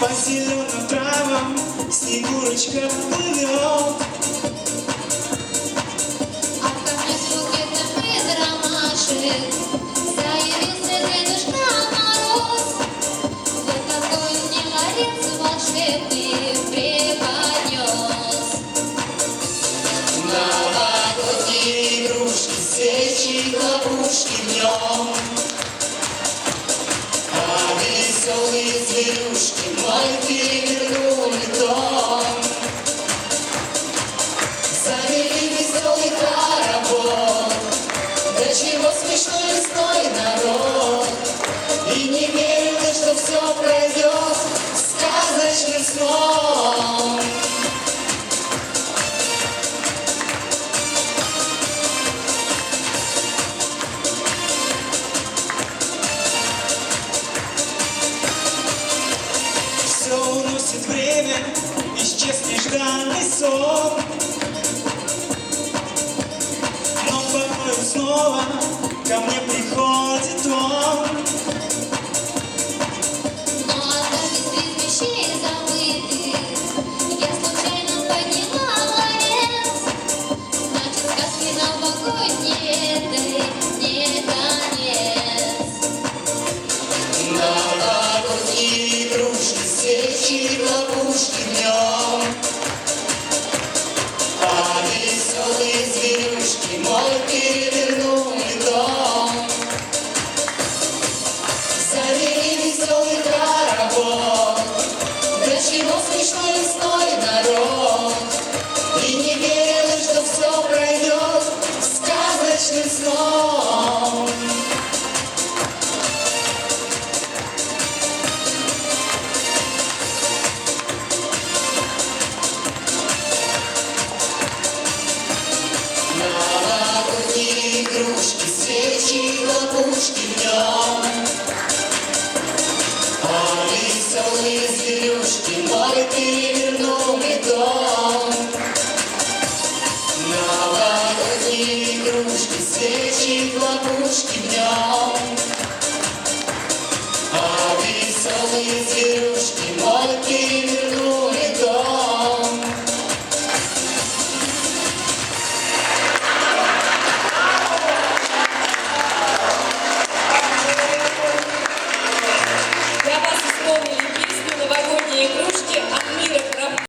По зеленым травам Снегурочка плывет. А в кафе с букетом из ромашек заявился Дедушка Мороз. Вот какой мне ларец волшебный преподнес. Новогодние игрушки, свечи, хлопушки в нем. А веселые зверюшки мой перевернули дом. Завели веселый хоровод, до чего смешной лесной народ. И не верили, что все пройдет сказочным сном. Все уносит время, исчез нежданный сон. Но порой снова ко мне приходит он. Но однажды среди вещей забытых я случайно подняла ларец. Значит, сказки новогодней этой не конец. Новогодние игрушки, свечи, хлопушки в нем. А веселые зверюшки мой перевернули дом. Завели веселый хоровод, до чего смешной лесной народ. И не верили, что все пройдет сказочным сном. Новогодние игрушки, свечи, хлопушки в нем. А веселые